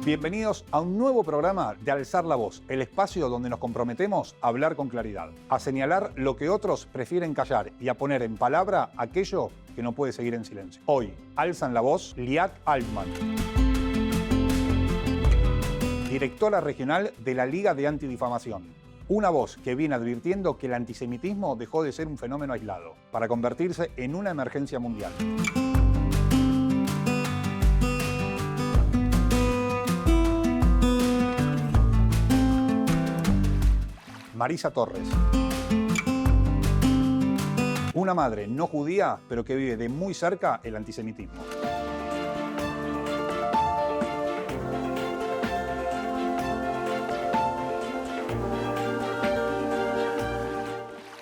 Bienvenidos a un nuevo programa de Alzar la Voz, el espacio donde nos comprometemos a hablar con claridad, a señalar lo que otros prefieren callar y a poner en palabra aquello que no puede seguir en silencio. Hoy, alzan la voz Liat Altman, directora regional de la Liga de Antidifamación. Una voz que viene advirtiendo que el antisemitismo dejó de ser un fenómeno aislado para convertirse en una emergencia mundial. Marisa Torres. Una madre no judía, pero que vive de muy cerca el antisemitismo.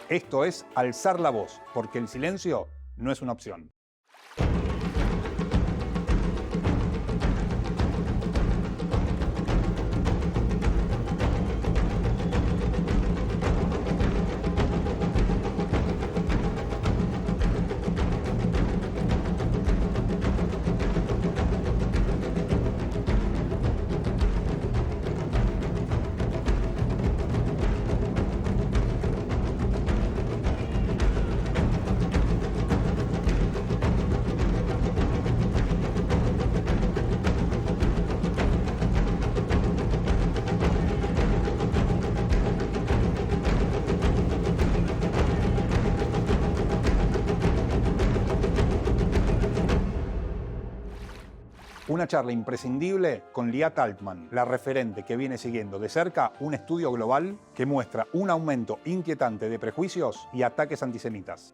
Esto es Alzar la Voz, porque el silencio no es una opción. Una charla imprescindible con Liat Altman, la referente que viene siguiendo de cerca un estudio global que muestra un aumento inquietante de prejuicios y ataques antisemitas.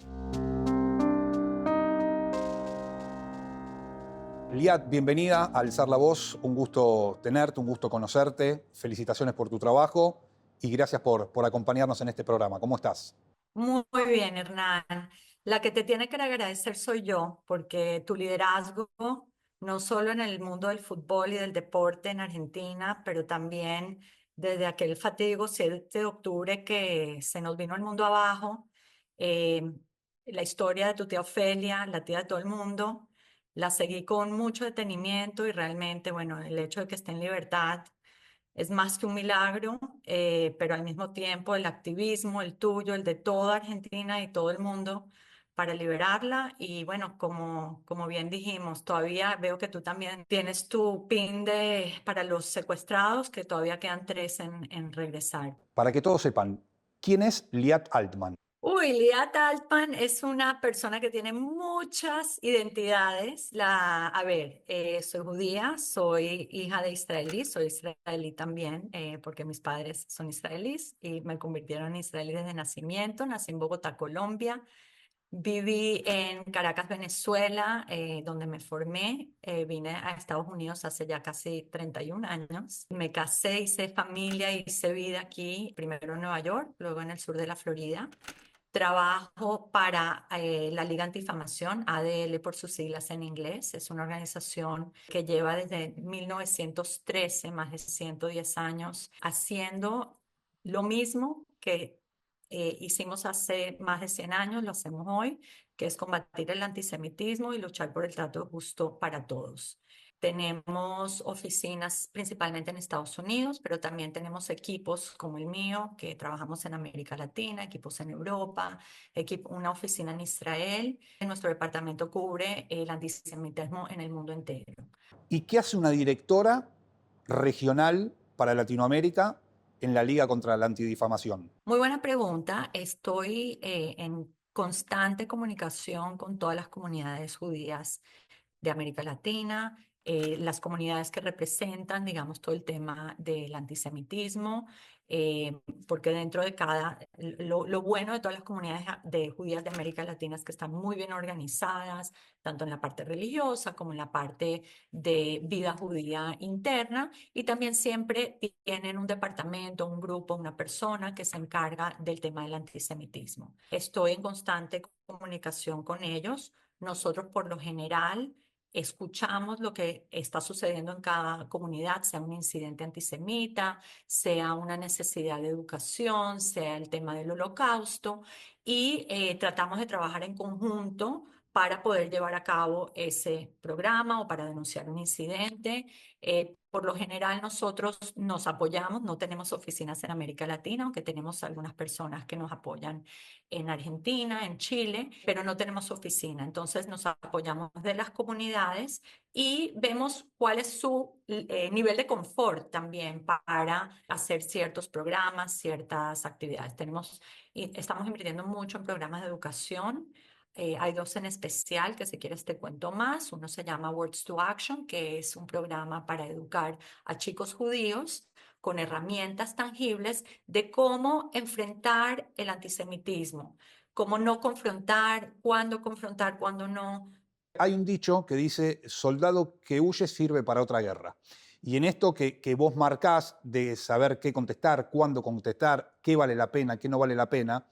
Liat, bienvenida a Alzar la Voz. Un gusto tenerte, un gusto conocerte. Felicitaciones por tu trabajo y gracias por acompañarnos en este programa. ¿Cómo estás? Muy bien, Hernán. La que te tiene que agradecer soy yo, porque tu liderazgo, no solo en el mundo del fútbol y del deporte en Argentina, pero también desde aquel fatídico 7 de octubre que se nos vino el mundo abajo, eh, la historia de tu tía Ofelia, la tía de todo el mundo, la seguí con mucho detenimiento y realmente, bueno, el hecho de que esté en libertad es más que un milagro, pero al mismo tiempo el activismo, el tuyo, el de toda Argentina y todo el mundo para liberarla. Y bueno, como bien dijimos, todavía veo que tú también tienes tu pin para los secuestrados, que todavía quedan 3 en regresar. Para que todos sepan, ¿quién es Liat Altman? Uy, Liat Altman es una persona que tiene muchas identidades. Soy judía, soy hija de israelí, soy israelí también, porque mis padres son israelíes y me convirtieron en israelí desde nacimiento. Nací en Bogotá, Colombia. Viví en Caracas, Venezuela, donde me formé. Vine a Estados Unidos hace ya casi 31 años. Me casé, hice familia, hice vida aquí, primero en Nueva York, luego en el sur de la Florida. Trabajo para la Liga Antifamación, ADL por sus siglas en inglés. Es una organización que lleva desde 1913, más de 110 años, haciendo lo mismo que hicimos hace más de 100 años, lo hacemos hoy, que es combatir el antisemitismo y luchar por el trato justo para todos. Tenemos oficinas principalmente en Estados Unidos, pero también tenemos equipos como el mío, que trabajamos en América Latina, equipos en Europa, una oficina en Israel. Nuestro departamento cubre el antisemitismo en el mundo entero. ¿Y qué hace una directora regional para Latinoamérica en la Liga contra la Antidifamación? Muy buena pregunta. Estoy en constante comunicación con todas las comunidades judías de América Latina, las comunidades que representan, digamos, todo el tema del antisemitismo, porque dentro de lo bueno de todas las comunidades de judías de América Latina es que están muy bien organizadas, tanto en la parte religiosa como en la parte de vida judía interna, y también siempre tienen un departamento, un grupo, una persona que se encarga del tema del antisemitismo. Estoy en constante comunicación con ellos. Nosotros, por lo general, escuchamos lo que está sucediendo en cada comunidad, sea un incidente antisemita, sea una necesidad de educación, sea el tema del holocausto, y tratamos de trabajar en conjunto para poder llevar a cabo ese programa o para denunciar un incidente. Por lo general nosotros nos apoyamos, no tenemos oficinas en América Latina, aunque tenemos algunas personas que nos apoyan en Argentina, en Chile, pero no tenemos oficina. Entonces nos apoyamos de las comunidades y vemos cuál es su nivel de confort también para hacer ciertos programas, ciertas actividades. Estamos invirtiendo mucho en programas de educación. Hay dos en especial que si quieres te cuento más. Uno se llama Words to Action, que es un programa para educar a chicos judíos con herramientas tangibles de cómo enfrentar el antisemitismo, cómo no confrontar, cuándo no. Hay un dicho que dice, soldado que huye sirve para otra guerra. Y en esto que vos marcás de saber qué contestar, cuándo contestar, qué vale la pena, qué no vale la pena,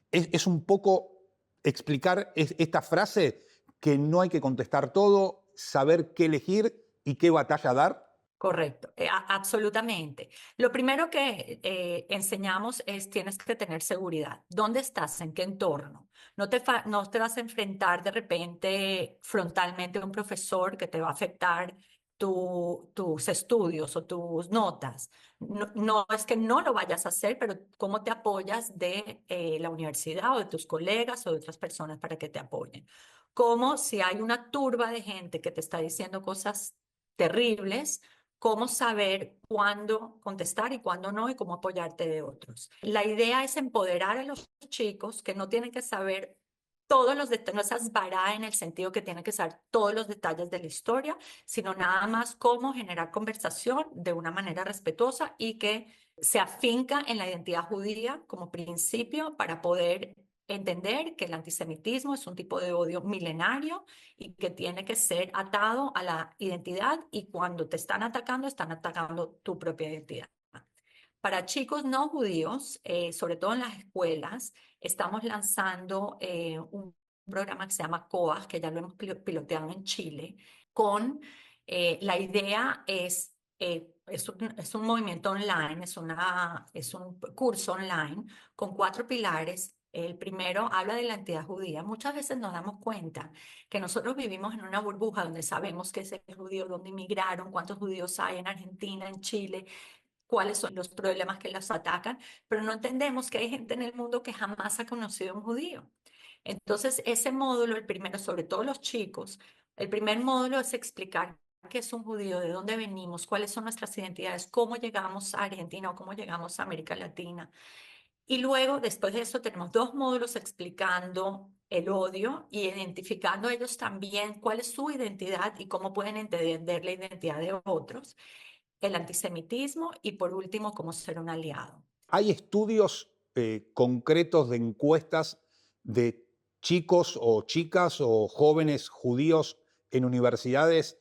es un poco explicar esta frase que no hay que contestar todo, saber qué elegir y qué batalla dar. Correcto, absolutamente. Lo primero que enseñamos es tienes que tener seguridad. ¿Dónde estás? ¿En qué entorno? No te vas a enfrentar de repente frontalmente a un profesor que te va a afectar tus estudios o tus notas. No, no es que no lo vayas a hacer, pero ¿cómo te apoyas de la universidad o de tus colegas o de otras personas para que te apoyen? Como si hay una turba de gente que te está diciendo cosas terribles, cómo saber cuándo contestar y cuándo no y cómo apoyarte de otros. La idea es empoderar a los chicos que no tienen que saber todos los detalles, no esas varadas en el sentido que tienen que saber todos los detalles de la historia, sino nada más cómo generar conversación de una manera respetuosa y que se afinca en la identidad judía como principio para poder entender que el antisemitismo es un tipo de odio milenario y que tiene que ser atado a la identidad y cuando te están atacando tu propia identidad. Para chicos no judíos, sobre todo en las escuelas, estamos lanzando un programa que se llama COAS, que ya lo hemos piloteado en Chile, con la idea es un movimiento online, es un curso online con 4 pilares. El primero habla de la entidad judía. Muchas veces nos damos cuenta que nosotros vivimos en una burbuja donde sabemos qué es el judío, dónde emigraron, cuántos judíos hay en Argentina, en Chile, cuáles son los problemas que los atacan, pero no entendemos que hay gente en el mundo que jamás ha conocido a un judío. Entonces, ese módulo, el primero, sobre todo los chicos, el primer módulo es explicar qué es un judío, de dónde venimos, cuáles son nuestras identidades, cómo llegamos a Argentina o cómo llegamos a América Latina. Y luego, después de eso, tenemos 2 módulos explicando el odio y identificando ellos también cuál es su identidad y cómo pueden entender la identidad de otros, el antisemitismo y por último, cómo ser un aliado. ¿Hay estudios concretos de encuestas de chicos o chicas o jóvenes judíos en universidades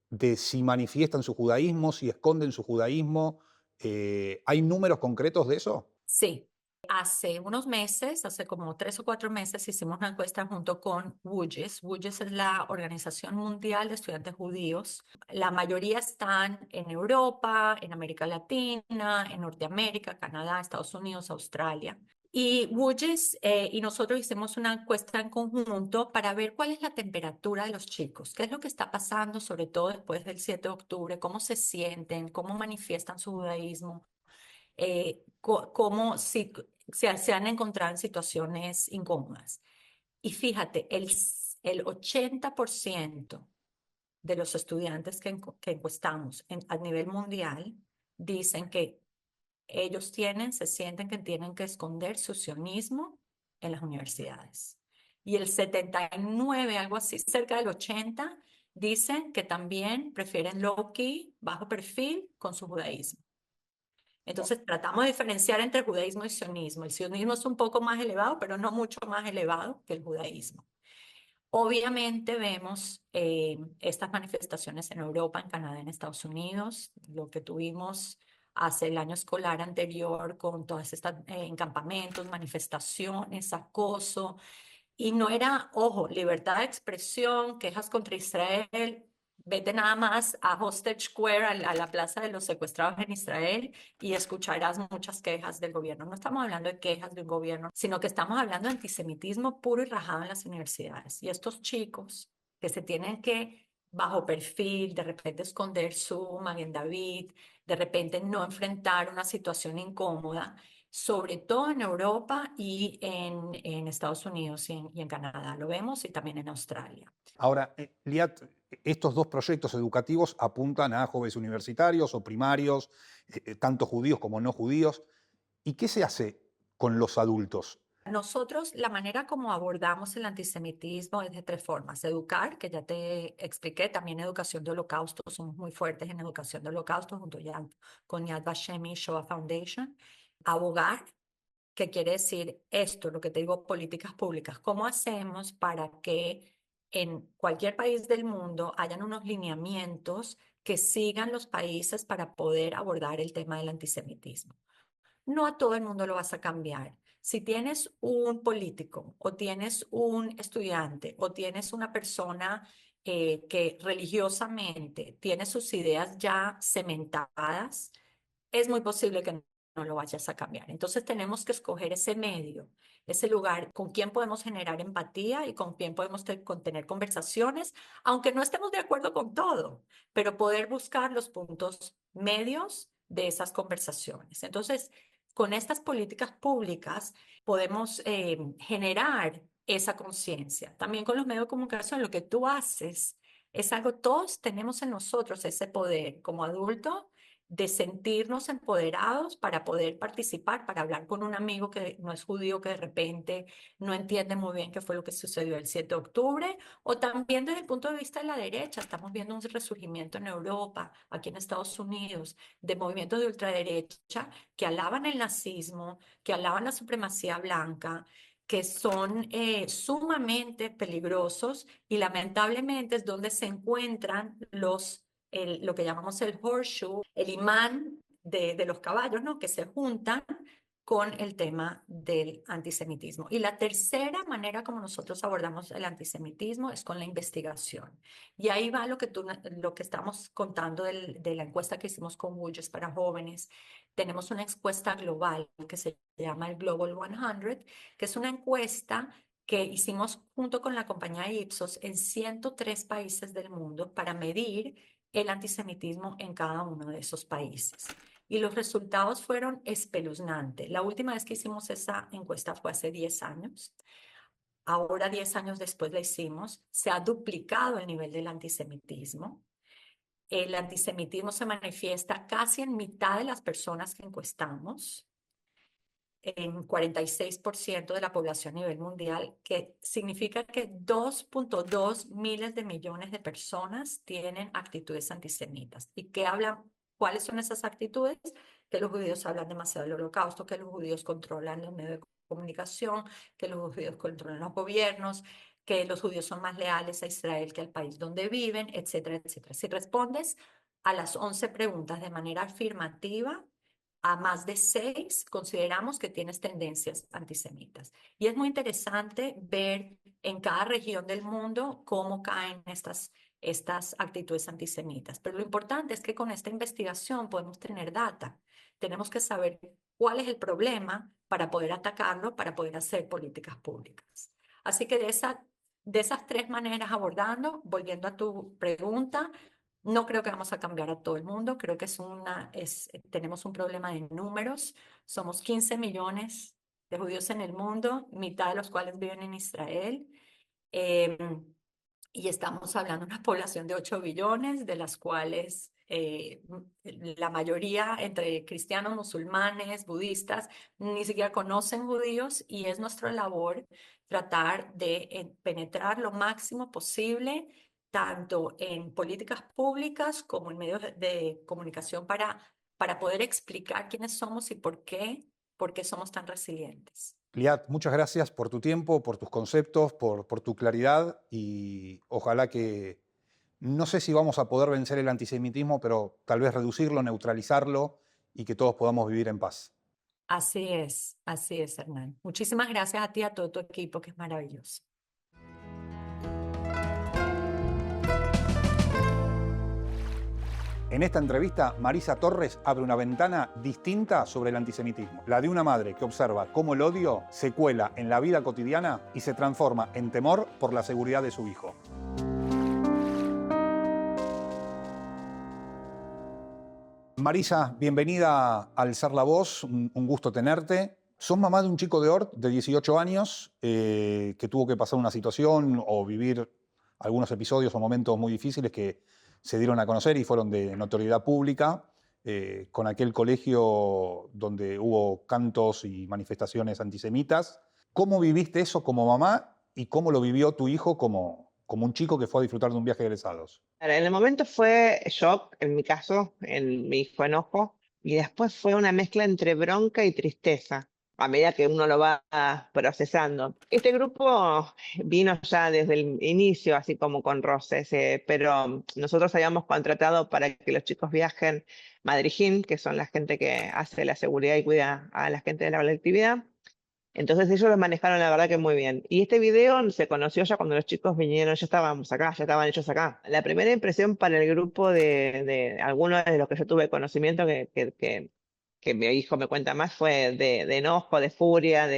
de si manifiestan su judaísmo, si esconden su judaísmo? ¿Hay números concretos de eso? Sí, hace unos meses, hace como 3 o 4 meses, hicimos una encuesta junto con WUJES. WUJES es la Organización Mundial de Estudiantes Judíos. La mayoría están en Europa, en América Latina, en Norteamérica, Canadá, Estados Unidos, Australia. Y WUJES y nosotros hicimos una encuesta en conjunto para ver cuál es la temperatura de los chicos, qué es lo que está pasando, sobre todo después del 7 de octubre, cómo se sienten, cómo manifiestan su judaísmo, cómo si, se han encontrado en situaciones incómodas. Y fíjate, el 80% de los estudiantes que encuestamos a nivel mundial dicen que ellos se sienten que tienen que esconder su sionismo en las universidades. Y el 79, algo así, cerca del 80, dicen que también prefieren low-key, bajo perfil, con su judaísmo. Entonces tratamos de diferenciar entre judaísmo y sionismo. El sionismo es un poco más elevado, pero no mucho más elevado que el judaísmo. Obviamente vemos estas manifestaciones en Europa, en Canadá, en Estados Unidos, lo que tuvimos hace el año escolar anterior con todas estas encampamentos, manifestaciones, acoso. Y no era, ojo, libertad de expresión, quejas contra Israel, Vete nada más a Hostage Square, a la plaza de los secuestrados en Israel, y escucharás muchas quejas del gobierno. No estamos hablando de quejas de un gobierno, sino que estamos hablando de antisemitismo puro y rajado en las universidades. Y estos chicos que se tienen que, bajo perfil, de repente esconder su Maguen David, de repente no enfrentar una situación incómoda, sobre todo en Europa y en Estados Unidos y en Canadá. Lo vemos y también en Australia. Ahora, Liat, estos dos proyectos educativos apuntan a jóvenes universitarios o primarios, tanto judíos como no judíos. ¿Y qué se hace con los adultos? Nosotros, la manera como abordamos el antisemitismo es de tres formas. Educar, que ya te expliqué, también educación de holocausto, somos muy fuertes en educación de holocausto junto con Yad Vashem y Shoah Foundation. Abogar, que quiere decir esto, lo que te digo, políticas públicas. ¿Cómo hacemos para que en cualquier país del mundo hayan unos lineamientos que sigan los países para poder abordar el tema del antisemitismo? No a todo el mundo lo vas a cambiar. Si tienes un político o tienes un estudiante o tienes una persona que religiosamente tiene sus ideas ya cementadas, es muy posible que no lo vayas a cambiar. Entonces tenemos que escoger ese medio, ese lugar con quien podemos generar empatía y con quien podemos tener conversaciones, aunque no estemos de acuerdo con todo, pero poder buscar los puntos medios de esas conversaciones. Entonces, con estas políticas públicas podemos generar esa conciencia. También con los medios de comunicación, lo que tú haces es algo, todos tenemos en nosotros ese poder como adulto de sentirnos empoderados para poder participar, para hablar con un amigo que no es judío, que de repente no entiende muy bien qué fue lo que sucedió el 7 de octubre, o también desde el punto de vista de la derecha, estamos viendo un resurgimiento en Europa, aquí en Estados Unidos, de movimientos de ultraderecha que alaban el nazismo, que alaban la supremacía blanca, que son sumamente peligrosos y lamentablemente es donde se encuentran lo que llamamos el horseshoe, el imán de los caballos, ¿no? Que se juntan con el tema del antisemitismo. Y la tercera manera como nosotros abordamos el antisemitismo es con la investigación. Y ahí va lo que estamos contando de la encuesta que hicimos con Woolges para jóvenes. Tenemos una encuesta global que se llama el Global 100, que es una encuesta que hicimos junto con la compañía Ipsos en 103 países del mundo para medir el antisemitismo en cada uno de esos países. Y los resultados fueron espeluznantes. La última vez que hicimos esa encuesta fue hace 10 años. Ahora, 10 años después la hicimos. Se ha duplicado el nivel del antisemitismo. El antisemitismo se manifiesta casi en mitad de las personas que encuestamos, en 46% de la población a nivel mundial, que significa que 2.2 miles de millones de personas tienen actitudes antisemitas. ¿Y qué hablan? ¿Cuáles son esas actitudes? Que los judíos hablan demasiado del holocausto, que los judíos controlan los medios de comunicación, que los judíos controlan los gobiernos, que los judíos son más leales a Israel que al país donde viven, etcétera, etcétera. Si respondes a las 11 preguntas de manera afirmativa, a más de 6 consideramos que tienes tendencias antisemitas. Y es muy interesante ver en cada región del mundo cómo caen estas actitudes antisemitas. Pero lo importante es que con esta investigación podemos tener data. Tenemos que saber cuál es el problema para poder atacarlo, para poder hacer políticas públicas. Así que de esas tres maneras abordando, volviendo a tu pregunta, no creo que vamos a cambiar a todo el mundo, creo que tenemos un problema de números, somos 15 millones de judíos en el mundo, mitad de los cuales viven en Israel, eh, y estamos hablando de una población de 8 billones, de las cuales la mayoría entre cristianos, musulmanes, budistas, ni siquiera conocen judíos, y es nuestra labor tratar de penetrar lo máximo posible tanto en políticas públicas como en medios de comunicación para poder explicar quiénes somos y por qué somos tan resilientes. Liat, muchas gracias por tu tiempo, por tus conceptos, por tu claridad y ojalá que, no sé si vamos a poder vencer el antisemitismo, pero tal vez reducirlo, neutralizarlo y que todos podamos vivir en paz. Así es, Hernán. Muchísimas gracias a ti y a todo tu equipo, que es maravilloso. En esta entrevista, Marisa Torres abre una ventana distinta sobre el antisemitismo, la de una madre que observa cómo el odio se cuela en la vida cotidiana y se transforma en temor por la seguridad de su hijo. Marisa, bienvenida a Alzar la Voz, un gusto tenerte. Sos mamá de un chico de Ort de 18 años que tuvo que pasar una situación o vivir algunos episodios o momentos muy difíciles que se dieron a conocer y fueron de notoriedad pública, con aquel colegio donde hubo cantos y manifestaciones antisemitas. ¿Cómo viviste eso como mamá y cómo lo vivió tu hijo como un chico que fue a disfrutar de un viaje de egresados? En el momento fue shock, en mi caso, en mi hijo enojo, y después fue una mezcla entre bronca y tristeza, a medida que uno lo va procesando. Este grupo vino ya desde el inicio, así como con roces, pero nosotros habíamos contratado para que los chicos viajen Madrigín, que son la gente que hace la seguridad y cuida a la gente de la colectividad. Entonces ellos lo manejaron la verdad que muy bien. Y este video se conoció ya cuando los chicos vinieron, ya estábamos acá, ya estaban ellos acá. La primera impresión para el grupo de algunos de los que yo tuve conocimiento, que mi hijo me cuenta más, fue de enojo, de furia,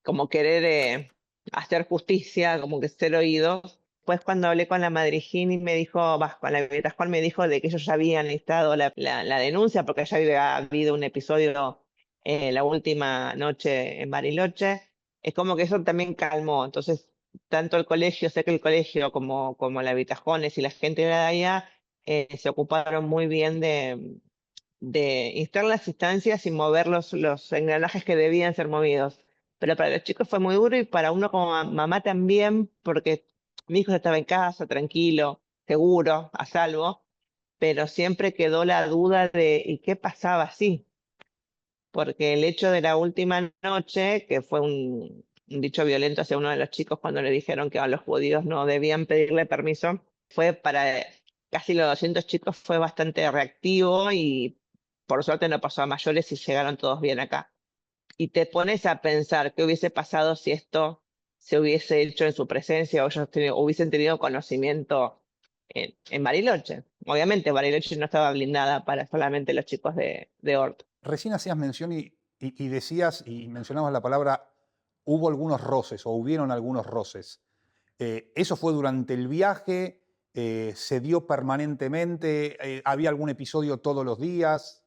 como querer hacer justicia, como que ser oídos. Pues cuando hablé con la Madrigini me dijo, con la Vitascol me dijo de que ellos ya habían listado la denuncia porque ya había habido un episodio la última noche en Bariloche. Es como que eso también calmó. Entonces, tanto el colegio, sé que el colegio como la Vitajones y la gente de allá se ocuparon muy bien de instar las instancias y mover los engranajes que debían ser movidos. Pero para los chicos fue muy duro y para uno como mamá también, porque mi hijo estaba en casa, tranquilo, seguro, a salvo, pero siempre quedó la duda de ¿y qué pasaba así? Porque el hecho de la última noche, que fue un dicho violento hacia uno de los chicos cuando le dijeron que a los judíos no debían pedirle permiso, fue para casi los 200 chicos, fue bastante reactivo y por suerte no pasó a mayores y llegaron todos bien acá. Y te pones a pensar qué hubiese pasado si esto se hubiese hecho en su presencia o ellos hubiesen tenido conocimiento en Bariloche. Obviamente Bariloche no estaba blindada para solamente los chicos de Hort. Recién hacías mención y decías y mencionabas la palabra, hubo algunos roces o hubieron algunos roces. ¿Eso fue durante el viaje? ¿Se dio permanentemente? ¿Había algún episodio todos los días?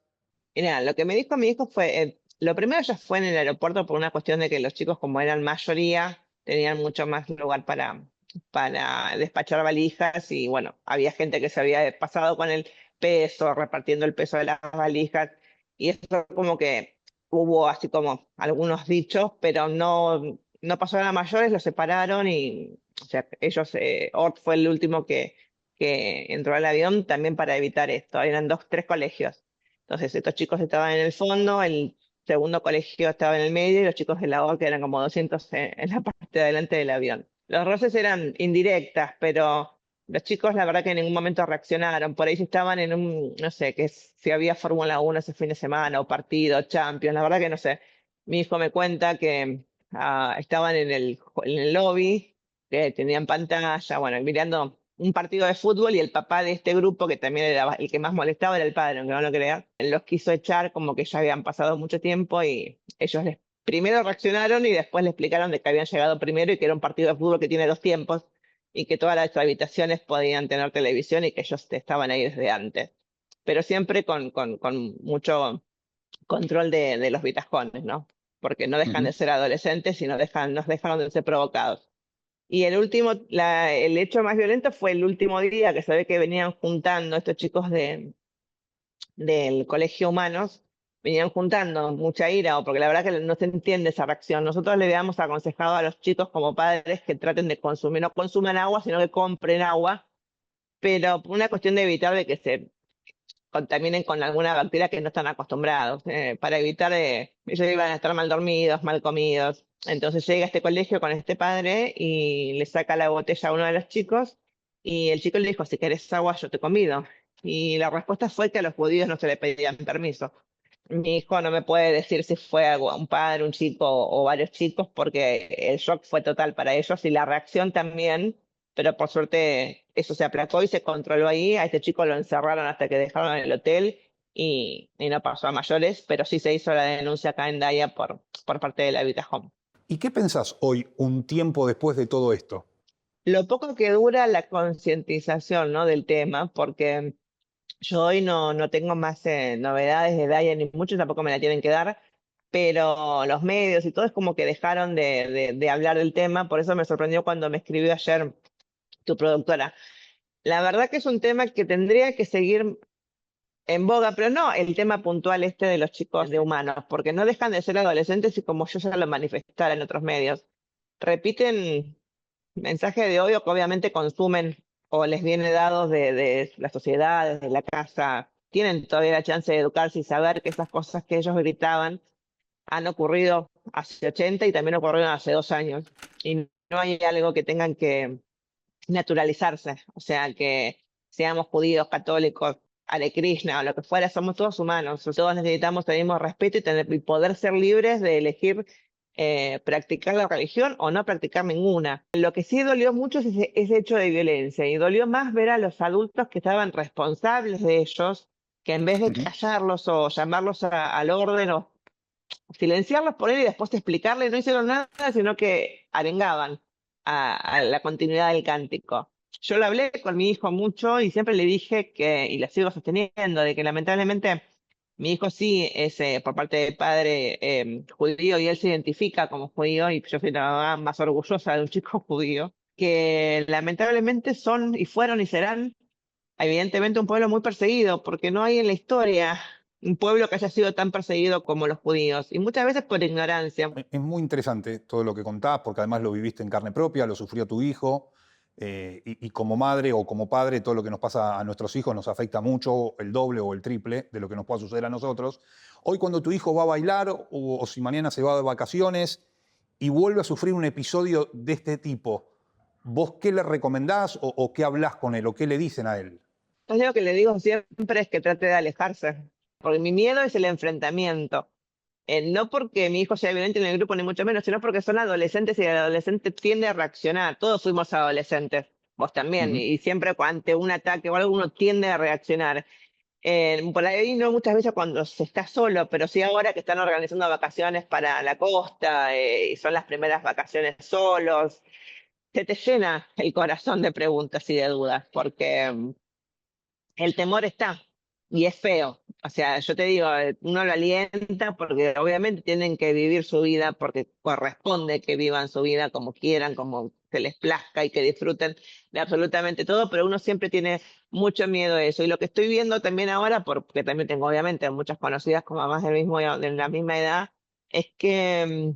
Mira, lo que me dijo mi hijo fue, lo primero ya fue en el aeropuerto por una cuestión de que los chicos, como eran mayoría, tenían mucho más lugar para despachar valijas y bueno, había gente que se había pasado con el peso, repartiendo el peso de las valijas y eso como que hubo así como algunos dichos, pero no pasaron a mayores, los separaron y o sea, ellos, Ort fue el último que entró al avión también para evitar esto. Eran tres colegios. Entonces, estos chicos estaban en el fondo, el segundo colegio estaba en el medio y los chicos de la O, que eran como 200 en la parte de adelante del avión. Los roces eran indirectas, pero los chicos la verdad que en ningún momento reaccionaron. Por ahí si estaban en no sé, si había Fórmula 1 ese fin de semana o partido, Champions, la verdad que no sé. Mi hijo me cuenta que estaban en el lobby, que tenían pantalla, bueno, mirando un partido de fútbol y el papá de este grupo, que también era el que más molestaba, era el padre, aunque no lo crean, los quiso echar como que ya habían pasado mucho tiempo y ellos primero reaccionaron y después le explicaron de que habían llegado primero y que era un partido de fútbol que tiene dos tiempos y que todas las habitaciones podían tener televisión y que ellos estaban ahí desde antes. Pero siempre con mucho control de los vitajones, ¿no? Porque no dejan de ser adolescentes y nos dejaron de ser provocados. Y el hecho más violento fue el último día, que se ve que venían juntando estos chicos del Colegio Humanos, venían juntando mucha ira, o porque la verdad que no se entiende esa reacción. Nosotros le habíamos aconsejado a los chicos como padres que traten de consumir, no consuman agua, sino que compren agua, pero por una cuestión de evitar de que se contaminen con alguna bacteria que no están acostumbrados, para evitar, ellos iban a estar mal dormidos, mal comidos. Entonces llega a este colegio con este padre y le saca la botella a uno de los chicos y el chico le dijo, si querés agua yo te convido. Y la respuesta fue que a los judíos no se le pedían permiso. Mi hijo no me puede decir si fue un padre, un chico o varios chicos porque el shock fue total para ellos y la reacción también, pero por suerte eso se aplacó y se controló ahí. A este chico lo encerraron hasta que dejaron en el hotel y no pasó a mayores, pero sí se hizo la denuncia acá en Daya por parte de la Habitahome. ¿Y qué pensás hoy, un tiempo después de todo esto? Lo poco que dura la concientización, ¿no?, del tema, porque yo hoy no tengo más novedades de Daya ni mucho, tampoco me la tienen que dar, pero los medios y todo es como que dejaron de hablar del tema, por eso me sorprendió cuando me escribió ayer tu productora. La verdad que es un tema que tendría que seguir en boga, pero no el tema puntual este de los chicos de humanos, porque no dejan de ser adolescentes y como yo ya lo manifestara en otros medios, repiten mensajes de odio que obviamente consumen o les viene dados de la sociedad, desde la casa. Tienen todavía la chance de educarse y saber que esas cosas que ellos gritaban han ocurrido hace 80 y también ocurrieron hace 2 años. Y no hay algo que tengan que naturalizarse. O sea, que seamos judíos, católicos, Hare Krishna o lo que fuera, somos todos humanos. Todos necesitamos el mismo respeto y poder ser libres de elegir practicar la religión o no practicar ninguna. Lo que sí dolió mucho es ese hecho de violencia y dolió más ver a los adultos que estaban responsables de ellos, que en vez de callarlos o llamarlos al orden o silenciarlos por él y después explicarles, no hicieron nada, sino que arengaban a la continuidad del cántico. Yo lo hablé con mi hijo mucho y siempre le dije que, y la sigo sosteniendo, de que lamentablemente mi hijo sí es por parte de padre judío y él se identifica como judío y yo soy la mamá más orgullosa de un chico judío, que lamentablemente son y fueron y serán evidentemente un pueblo muy perseguido, porque no hay en la historia un pueblo que haya sido tan perseguido como los judíos, y muchas veces por ignorancia. Es muy interesante todo lo que contás, porque además lo viviste en carne propia, lo sufrió tu hijo, y como madre o como padre, todo lo que nos pasa a nuestros hijos nos afecta mucho, el doble o el triple de lo que nos pueda suceder a nosotros. Hoy cuando tu hijo va a bailar o si mañana se va de vacaciones y vuelve a sufrir un episodio de este tipo, ¿vos qué le recomendás o qué hablás con él o qué le dicen a él? Entonces lo que le digo siempre es que trate de alejarse, porque mi miedo es el enfrentamiento. No porque mi hijo sea violento en el grupo, ni mucho menos, sino porque son adolescentes y el adolescente tiende a reaccionar. Todos fuimos adolescentes, vos también, y siempre ante un ataque o algo uno tiende a reaccionar. Por ahí no muchas veces cuando se está solo, pero sí ahora que están organizando vacaciones para la costa y son las primeras vacaciones solos, se te llena el corazón de preguntas y de dudas, porque el temor está y es feo. O sea, yo te digo, uno lo alienta porque obviamente tienen que vivir su vida, porque corresponde que vivan su vida como quieran, como se les plazca y que disfruten de absolutamente todo, pero uno siempre tiene mucho miedo de eso. Y lo que estoy viendo también ahora, porque también tengo obviamente muchas conocidas con mamás de la misma edad, es que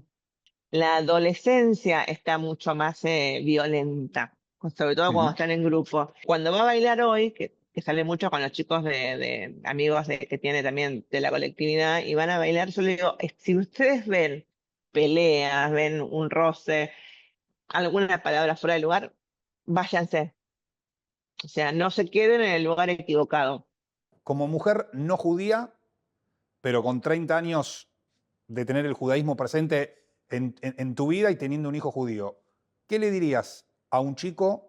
la adolescencia está mucho más violenta, sobre todo cuando están en grupo. Cuando va a bailar hoy, que sale mucho con los chicos de amigos que tiene también de la colectividad, y van a bailar, yo le digo, si ustedes ven peleas, ven un roce, alguna palabra fuera de lugar, váyanse. O sea, no se queden en el lugar equivocado. Como mujer no judía, pero con 30 años de tener el judaísmo presente en tu vida y teniendo un hijo judío, ¿qué le dirías a un chico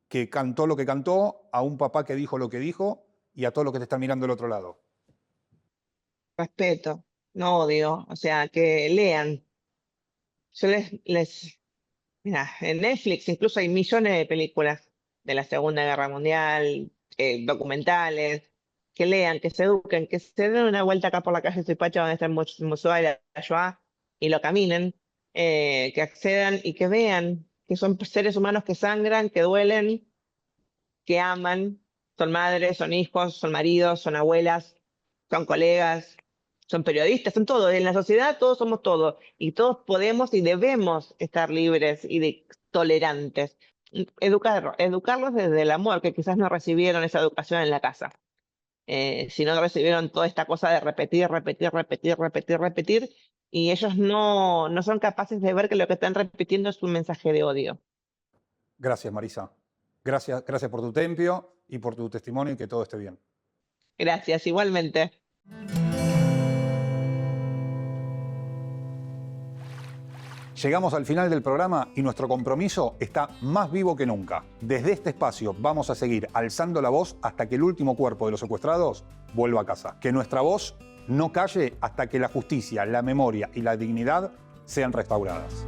que cantó lo que cantó, a un papá que dijo lo que dijo y a todos los que te están mirando del otro lado? Respeto, no odio, o sea, que lean. Yo mira, en Netflix incluso hay millones de películas de la Segunda Guerra Mundial, documentales, que lean, que se eduquen, que se den una vuelta acá por la calle Suipacha donde está el Museo de la Shoah y lo caminen, que accedan y que vean que son seres humanos que sangran, que duelen, que aman, son madres, son hijos, son maridos, son abuelas, son colegas, son periodistas, son todo. En la sociedad todos somos todo y todos podemos y debemos estar libres y tolerantes. Educarlos desde el amor, que quizás no recibieron esa educación en la casa. Si no recibieron toda esta cosa de repetir, repetir, repetir, repetir, repetir, y ellos no son capaces de ver que lo que están repitiendo es un mensaje de odio. Gracias, Marisa. Gracias por tu tempio y por tu testimonio y que todo esté bien. Gracias, igualmente. Llegamos al final del programa y nuestro compromiso está más vivo que nunca. Desde este espacio vamos a seguir alzando la voz hasta que el último cuerpo de los secuestrados vuelva a casa. Que nuestra voz no calle hasta que la justicia, la memoria y la dignidad sean restauradas.